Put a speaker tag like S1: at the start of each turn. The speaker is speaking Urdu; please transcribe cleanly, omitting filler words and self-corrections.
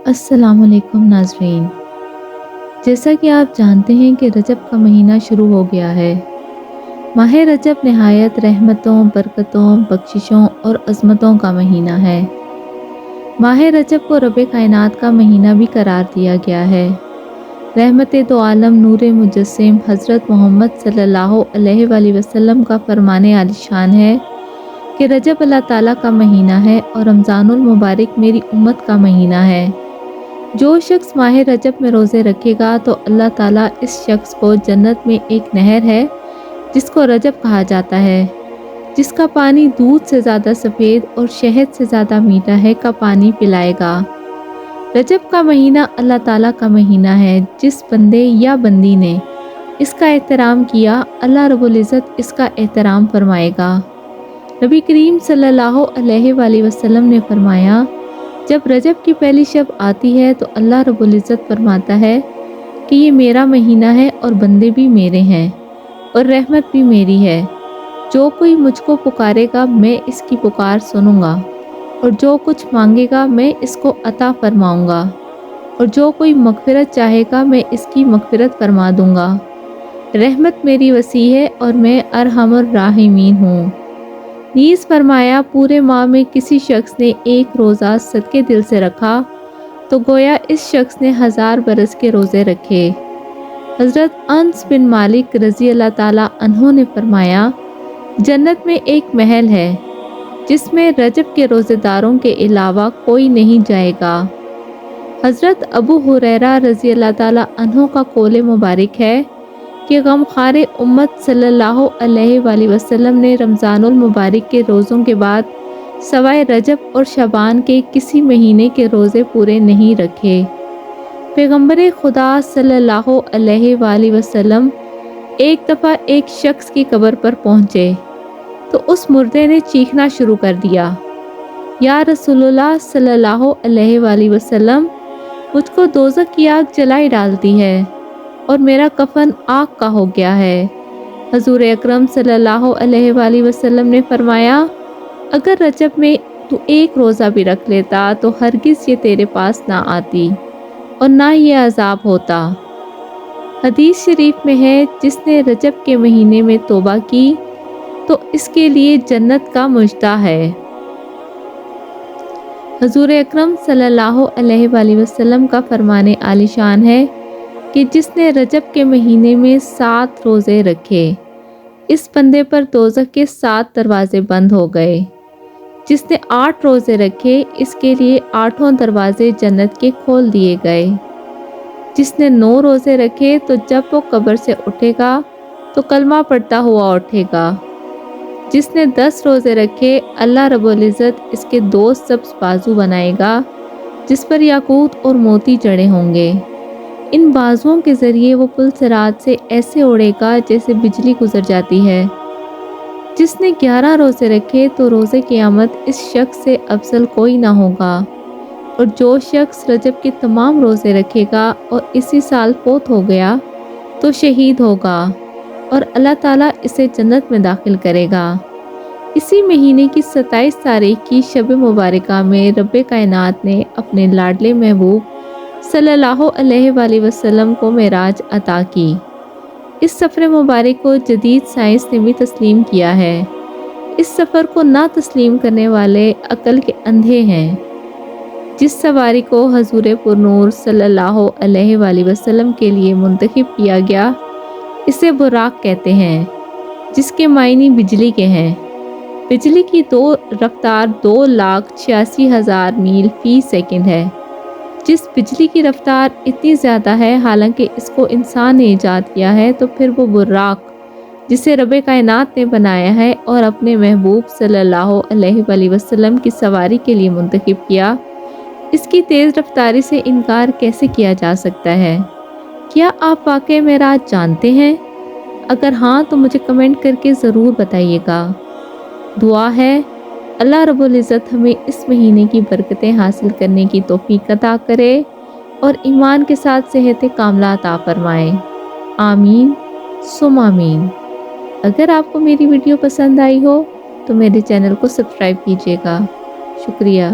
S1: السلام علیکم ناظرین، جیسا کہ آپ جانتے ہیں کہ رجب کا مہینہ شروع ہو گیا ہے۔ ماہ رجب نہایت رحمتوں، برکتوں، بخششوں اور عظمتوں کا مہینہ ہے۔ ماہ رجب کو رب کائنات کا مہینہ بھی قرار دیا گیا ہے۔ رحمت دو عالم نور مجسم حضرت محمد صلی اللہ علیہ وآلہ وسلم کا فرمان عالی شان ہے کہ رجب اللہ تعالیٰ کا مہینہ ہے اور رمضان المبارک میری امت کا مہینہ ہے۔ جو شخص ماہ رجب میں روزے رکھے گا تو اللہ تعالیٰ اس شخص کو جنت میں ایک نہر ہے جس کو رجب کہا جاتا ہے، جس کا پانی دودھ سے زیادہ سفید اور شہد سے زیادہ میٹھا ہے کا پانی پلائے گا۔ رجب کا مہینہ اللہ تعالیٰ کا مہینہ ہے۔ جس بندے یا بندی نے اس کا احترام کیا، اللہ رب العزت اس کا احترام فرمائے گا۔ نبی کریم صلی اللہ علیہ وآلہ وسلم نے فرمایا، جب رجب کی پہلی شب آتی ہے تو اللہ رب العزت فرماتا ہے کہ یہ میرا مہینہ ہے اور بندے بھی میرے ہیں اور رحمت بھی میری ہے۔ جو کوئی مجھ کو پکارے گا میں اس کی پکار سنوں گا، اور جو کچھ مانگے گا میں اس کو عطا فرماؤں گا، اور جو کوئی مغفرت چاہے گا میں اس کی مغفرت فرما دوں گا۔ رحمت میری وسیع ہے اور میں ارحم الراحمین ہوں۔ نیز فرمایا، پورے ماہ میں کسی شخص نے ایک روزہ صدقے دل سے رکھا تو گویا اس شخص نے 1000 برس کے روزے رکھے۔ حضرت انس بن مالک رضی اللہ تعالیٰ عنہ نے فرمایا، جنت میں ایک محل ہے جس میں رجب کے روزے داروں کے علاوہ کوئی نہیں جائے گا۔ حضرت ابو ہریرہ رضی اللہ تعالیٰ عنہ کا قول مبارک ہے کہ غمخوار امت صلی اللہ علیہ وآلہ وسلم نے رمضان المبارک کے روزوں کے بعد سوائے رجب اور شعبان کے کسی مہینے کے روزے پورے نہیں رکھے۔ پیغمبر خدا صلی اللہ علیہ وآلہ وسلم ایک دفعہ ایک شخص کی قبر پر پہنچے تو اس مردے نے چیخنا شروع کر دیا، یا رسول اللہ صلی اللہ علیہ وآلہ وسلم، مجھ کو دوزخ کی آگ جلائی ڈالتی ہے اور میرا کفن آگ کا ہو گیا ہے۔ حضور اکرم صلی اللہ علیہ وآلہ وسلم نے فرمایا، اگر رجب میں تو ایک روزہ بھی رکھ لیتا تو ہرگز یہ تیرے پاس نہ آتی اور نہ یہ عذاب ہوتا۔ حدیث شریف میں ہے، جس نے رجب کے مہینے میں توبہ کی تو اس کے لیے جنت کا مژدہ ہے۔ حضور اکرم صلی اللہ علیہ وآلہ وسلم کا فرمان عالی شان ہے کہ جس نے رجب کے مہینے میں 7 روزے رکھے، اس بندے پر دوزخ کے 7 دروازے بند ہو گئے۔ جس نے 8 روزے رکھے، اس کے لیے 8 دروازے جنت کے کھول دیے گئے۔ جس نے 9 روزے رکھے تو جب وہ قبر سے اٹھے گا تو کلمہ پڑھتا ہوا اٹھے گا۔ جس نے 10 روزے رکھے، اللہ رب العزت اس کے 2 سبز بازو بنائے گا جس پر یاقوت اور موتی جڑے ہوں گے۔ ان بازوؤں کے ذریعے وہ پل صراط سے ایسے اڑے گا جیسے بجلی گزر جاتی ہے۔ جس نے 11 روزے رکھے تو روز قیامت اس شخص سے افضل کوئی نہ ہوگا، اور جو شخص رجب کے تمام روزے رکھے گا اور اسی سال فوت ہو گیا تو شہید ہوگا اور اللہ تعالیٰ اسے جنت میں داخل کرے گا۔ اسی مہینے کی 27 تاریخ کی شب مبارکہ میں رب کائنات نے اپنے لاڈلے محبوب صلی اللہ علیہ وآلہ وسلم کو معراج عطا کی۔ اس سفر مبارک کو جدید سائنس نے بھی تسلیم کیا ہے۔ اس سفر کو نہ تسلیم کرنے والے عقل کے اندھے ہیں۔ جس سواری کو حضور پرنور صلی اللہ علیہ وآلہ وسلم کے لیے منتخب کیا گیا، اسے براق کہتے ہیں، جس کے معنی بجلی کے ہیں۔ بجلی کی رفتار 2,86,000 میل فی سیکنڈ ہے۔ جس بجلی کی رفتار اتنی زیادہ ہے، حالانکہ اس کو انسان نے ایجاد کیا ہے، تو پھر وہ براق جسے رب کائنات نے بنایا ہے اور اپنے محبوب صلی اللہ علیہ وآلہ وسلم کی سواری کے لیے منتخب کیا، اس کی تیز رفتاری سے انکار کیسے کیا جا سکتا ہے؟ کیا آپ واقعہ معراج جانتے ہیں؟ اگر ہاں تو مجھے کمنٹ کر کے ضرور بتائیے گا۔ دعا ہے، اللہ رب العزت ہمیں اس مہینے کی برکتیں حاصل کرنے کی توفیق عطا کرے اور ایمان کے ساتھ صحت کاملہ عطا فرمائے۔ آمین ثم آمین۔ اگر آپ کو میری ویڈیو پسند آئی ہو تو میرے چینل کو سبسکرائب کیجیے گا۔ شکریہ۔